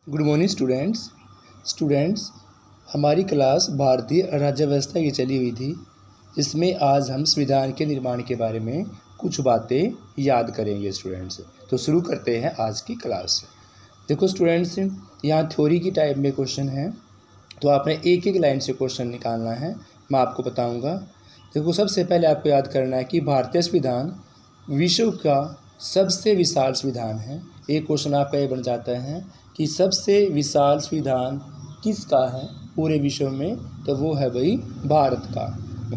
Good morning students हमारी class भारतीय राज्य व्यवस्था की चली हुई थी, जिसमें आज हम संविधान के निर्माण के बारे में कुछ बातें याद करेंगे स्टूडेंट्स। तो शुरू करते हैं आज की क्लास। देखो स्टूडेंट्स, यहाँ थ्योरी की टाइप में क्वेश्चन है, तो आपने एक एक लाइन से क्वेश्चन निकालना है। मैं आपको बताऊँगा। देखो, सबसे पहले आपको याद करना है कि भारतीय संविधान विश्व का सबसे विशाल संविधान है। एक क्वेश्चन आपका ये बन जाता है कि सबसे विशाल संविधान किसका है पूरे विश्व में, तो वो है भाई भारत का।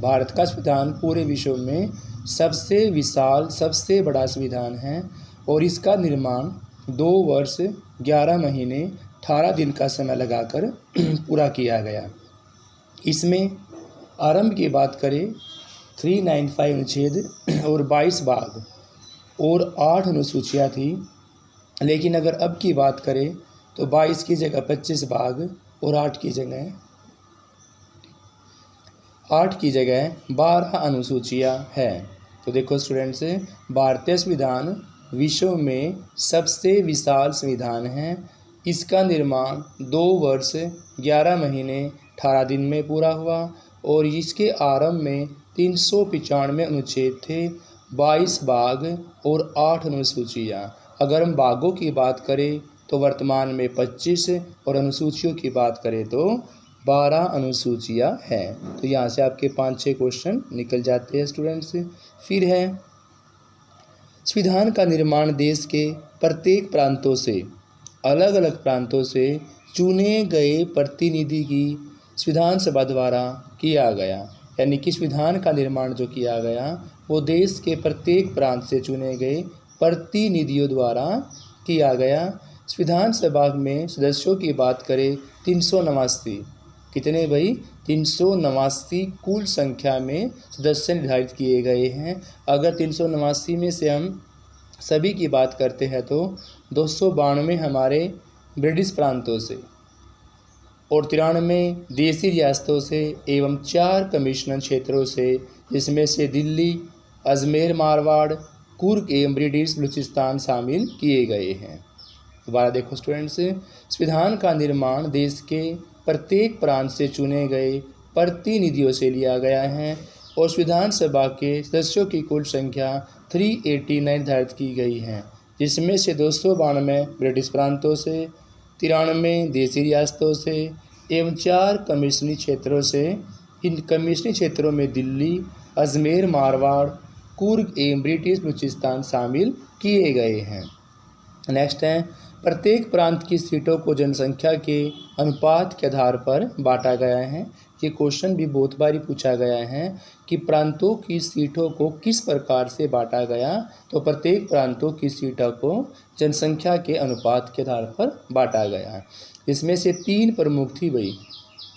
भारत का संविधान पूरे विश्व में सबसे विशाल, सबसे बड़ा संविधान है और इसका निर्माण 2 वर्ष 11 महीने 18 दिन का समय लगाकर पूरा किया गया। इसमें आरंभ की बात करें 395 अनुच्छेद और 22 भाग और 8 अनुसूचियाँ थी, लेकिन अगर अब की बात करें तो 22 की जगह 25 भाग और 8 की जगह 12 अनुसूचियाँ हैं। तो देखो स्टूडेंट्स, भारतीय संविधान विश्व में सबसे विशाल संविधान है। इसका निर्माण 2 वर्ष 11 महीने 18 दिन में पूरा हुआ और इसके आरंभ में 395 अनुच्छेद थे, 22 भाग और 8 अनुसूचियाँ। अगर हम भागों की बात करें तो वर्तमान में 25 और अनुसूचियों की बात करें तो 12 अनुसूचियाँ हैं। तो यहाँ से आपके 5-6 क्वेश्चन निकल जाते हैं स्टूडेंट्स। फिर है संविधान का निर्माण देश के प्रत्येक प्रांतों से, अलग अलग प्रांतों से चुने गए प्रतिनिधि की संविधान सभा द्वारा किया गया। यानी कि संविधान का निर्माण जो किया गया वो देश के प्रत्येक प्रांत से चुने गए प्रतिनिधियों द्वारा किया गया। संविधान सभा में सदस्यों की बात करें 389, कितने भाई 389 कुल संख्या में सदस्य निर्धारित किए गए हैं। अगर 389 में से हम सभी की बात करते हैं तो 292 हमारे ब्रिटिश प्रांतों से और 93 देसी रियासतों से एवं 4 कमिश्नर क्षेत्रों से, जिसमें से दिल्ली, अजमेर, मारवाड़, कुर्ग एवं ब्रिटिश बलूचिस्तान शामिल किए गए हैं। दोबारा देखो स्टूडेंट्स, संविधान का निर्माण देश के प्रत्येक प्रांत से चुने गए प्रतिनिधियों से लिया गया है और संविधान सभा के सदस्यों की कुल संख्या 389 निर्धारित की गई है, जिसमें से 292 ब्रिटिश प्रांतों से, 93 देसी रियासतों से एवं 4 कमिश्नरी क्षेत्रों से। इन कमिश्नरी क्षेत्रों में दिल्ली, अजमेर, मारवाड़, कुर्ग एवं ब्रिटिश बलूचिस्तान शामिल किए गए हैं। नेक्स्ट है प्रत्येक प्रांत की सीटों को जनसंख्या के अनुपात के आधार पर बांटा गया है। ये क्वेश्चन भी बहुत बारी पूछा गया है कि प्रांतों की सीटों को किस प्रकार से बांटा गया, तो प्रत्येक प्रांतों की सीटों को जनसंख्या के अनुपात के आधार पर बांटा गया। इसमें से 3 प्रमुख थी भाई,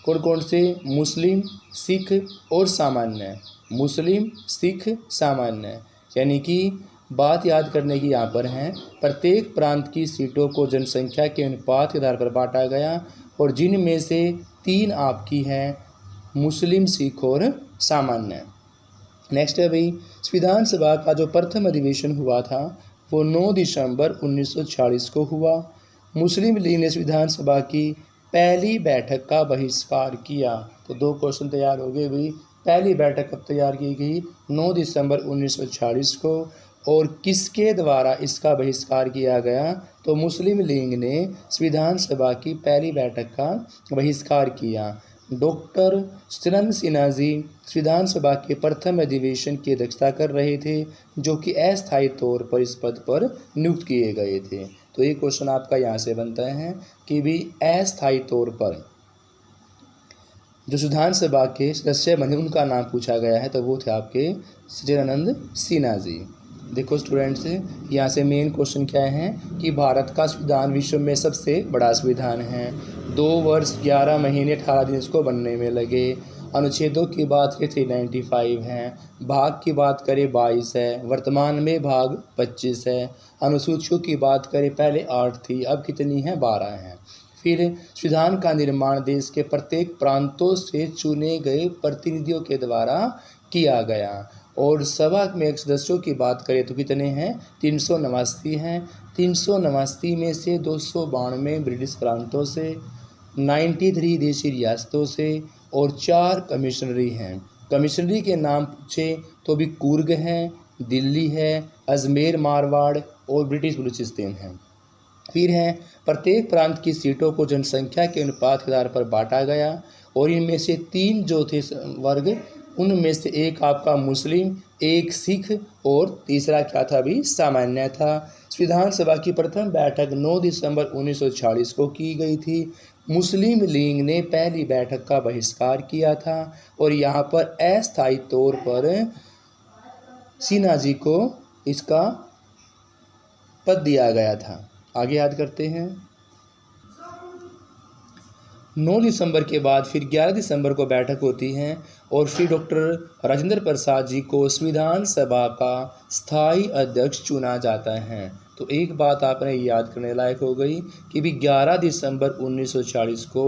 कौन कौन से? मुस्लिम, सिख और सामान्य। मुस्लिम, सिख, सामान्य। यानी कि बात याद करने की यहाँ पर है, प्रत्येक प्रांत की सीटों को जनसंख्या के अनुपात के आधार पर बांटा गया और जिनमें से 3 आपकी हैं मुस्लिम, सिख और सामान्य। नेक्स्ट है भाई, संविधान सभा का जो प्रथम अधिवेशन हुआ था वो 9 दिसंबर 1946 को हुआ। मुस्लिम लीग ने संविधान सभा की पहली बैठक का बहिष्कार किया। तो 2 क्वेश्चन तैयार हो गए भाई। पहली बैठक कब तैयार की गई? 9 दिसंबर 1946 को। और किसके द्वारा इसका बहिष्कार किया गया? तो मुस्लिम लीग ने संविधान सभा की पहली बैठक का बहिष्कार किया। डॉक्टर सत्येंद्र सिन्हा जी संविधान सभा के प्रथम अधिवेशन की अध्यक्षता कर रहे थे, जो कि अस्थायी तौर पर इस पद पर नियुक्त किए गए थे। तो ये क्वेश्चन आपका यहाँ से बनता है कि भी अस्थायी तौर पर जो संविधान सभा के सदस्य बने उनका नाम पूछा गया है, तो वो थे आपके सत्येंद्र सिन्हा जी। देखो स्टूडेंट्स, यहाँ से मेन क्वेश्चन क्या है कि भारत का संविधान विश्व में सबसे बड़ा संविधान है। 2 वर्ष 11 महीने 18 दिन इसको बनने में लगे। अनुच्छेदों की बात करें 395 हैं, भाग की बात करें 22 है, वर्तमान में भाग 25 है। अनुसूचियों की बात करें पहले 8 थी, अब कितनी है? 12 हैं। फिर संविधान का निर्माण देश के प्रत्येक प्रांतों से चुने गए प्रतिनिधियों के द्वारा किया गया और सभा में सदस्यों की बात करें तो कितने हैं? 389 हैं। 389 में से 292 ब्रिटिश प्रांतों से, 93 देशी रियासतों से और 4 कमिश्नरी हैं। कमिश्नरी के नाम पूछे तो भी कुर्ग हैं, दिल्ली है, अजमेर मारवाड़ और ब्रिटिश बलूचिस्तान हैं। फिर हैं प्रत्येक प्रांत की सीटों को जनसंख्या के अनुपात के आधार पर बांटा गया और इनमें से 3 जो थे वर्ग, उनमें से एक आपका मुस्लिम, एक सिख और तीसरा क्या था भी सामान्य था। संविधान सभा की प्रथम बैठक 9 दिसंबर 1946 को की गई थी। मुस्लिम लीग ने पहली बैठक का बहिष्कार किया था और यहाँ पर अस्थायी तौर पर सिन्हा जी को इसका पद दिया गया था। आगे याद करते हैं। 9 दिसंबर के बाद फिर 11 दिसंबर को बैठक होती है और फिर डॉक्टर राजेंद्र प्रसाद जी को संविधान सभा का स्थायी अध्यक्ष चुना जाता है। तो एक बात आपने याद करने लायक हो गई कि भी 11 दिसंबर 1940 को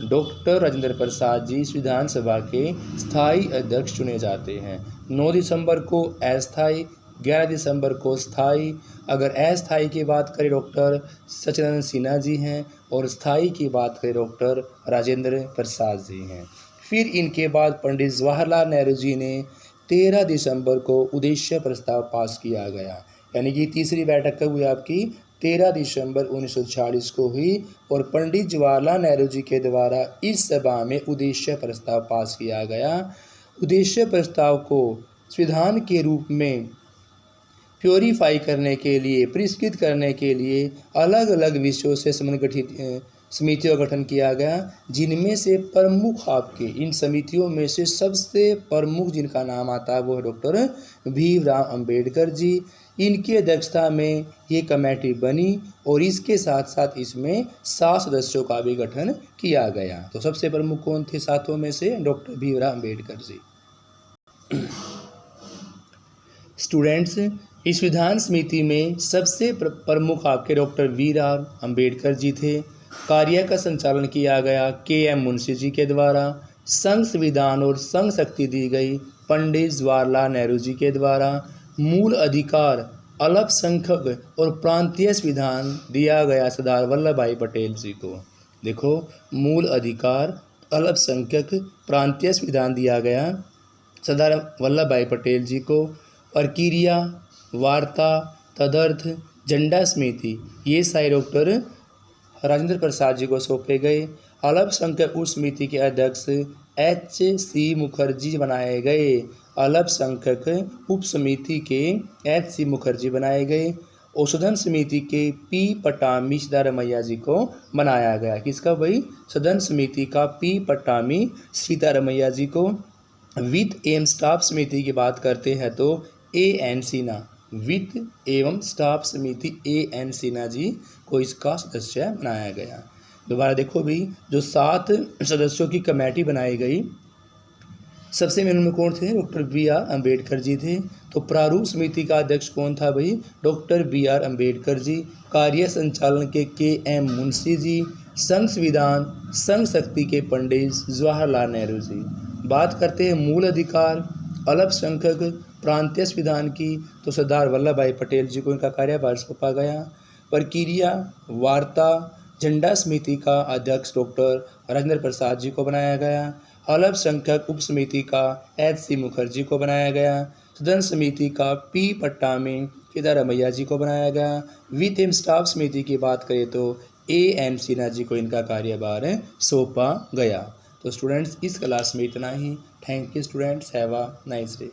डॉक्टर राजेंद्र प्रसाद जी संविधान सभा के स्थायी अध्यक्ष चुने जाते हैं। 9 दिसंबर को अस्थायी, 11 दिसंबर को स्थायी। अगर अस्थायी की बात करें डॉक्टर सचिदानंद सिन्हा जी हैं और स्थायी की बात करें डॉक्टर राजेंद्र प्रसाद जी हैं। फिर इनके बाद पंडित जवाहरलाल नेहरू जी ने 13 दिसंबर को उद्देश्य प्रस्ताव पास किया गया, यानी कि तीसरी बैठक कब हुई आपकी 13 दिसंबर 1946 को हुई और पंडित जवाहरलाल नेहरू जी के द्वारा इस सभा में उद्देश्य प्रस्ताव पास किया गया। उद्देश्य प्रस्ताव को संविधान के रूप में प्योरीफाई करने के लिए, परिष्कृत करने के लिए अलग अलग विषयों से संगठित समितियों का गठन किया गया, जिनमें से प्रमुख आपके इन समितियों में से सबसे प्रमुख जिनका नाम आता है वो है डॉक्टर भीमराव अंबेडकर जी। इनकी अध्यक्षता में ये कमेटी बनी और इसके साथ साथ इसमें 7 सदस्यों का भी गठन किया गया। तो सबसे प्रमुख कौन थे 7 में से? डॉक्टर भीमराव अंबेडकर जी। स्टूडेंट्स, इस विधान समिति में सबसे प्रमुख आपके डॉक्टर भीमराव अंबेडकर जी थे। कार्य का संचालन किया गया के.एम. मुंशी जी के द्वारा। संघ संविधान और संघ शक्ति दी गई पंडित जवाहरलाल नेहरू जी के द्वारा। मूल अधिकार, अल्पसंख्यक और प्रांतीय संविधान दिया गया सरदार वल्लभ भाई पटेल जी को। देखो, मूल अधिकार, अल्पसंख्यक, प्रांतीय संविधान दिया गया सरदार वल्लभ भाई पटेल जी को। प्रक्रिया, वार्ता, तदर्थ, झंडा समिति, ये सारे डॉक्टर राजेंद्र प्रसाद जी को सौंपे गए। अल्पसंख्यक उप समिति के अध्यक्ष H.C. मुखर्जी बनाए गए। अल्पसंख्यक उप समिति के H.C. मुखर्जी बनाए गए। औषधन समिति के P. पटामी सीतारमैया जी को बनाया गया। किसका भाई? सदन समिति का P. पटामी सीतारमैया जी को। वित्त एवं स्टाफ समिति की बात करते हैं तो A.N. सिन्हा, वित्त एवं स्टाफ समिति A.N. सिन्हा जी को इसका सदस्य बनाया गया। दोबारा देखो भी, जो 7 सदस्यों की कमेटी बनाई गई, सबसे मेन में कौन थे? Doctor B.R. अम्बेडकर जी थे। तो प्रारूप समिति का अध्यक्ष कौन था भाई? Doctor B.R. अम्बेडकर जी। कार्य संचालन के के.एम. मुंशी जी। संघ संविधान, संघ शक्ति के पंडित जवाहरलाल नेहरू जी। बात करते हैं मूल अधिकार, अल्पसंख्यक, प्रांतीय संविधान की, तो सरदार वल्लभ भाई पटेल जी को इनका कार्यभार सौंपा गया। प्रक्रिया, वार्ता, झंडा समिति का अध्यक्ष डॉक्टर राजेंद्र प्रसाद जी को बनाया गया। अल्पसंख्यक उप समिति का H.C. मुखर्जी को बनाया गया। सदन समिति का P. पट्टामी सीतारमैया जी को बनाया गया। वित्त एवं स्टाफ समिति की बात करें तो A.N. सिन्हा जी को इनका कार्यभार सौंपा गया। तो स्टूडेंट्स, इस क्लास में इतना ही। Thank you students, have a nice day.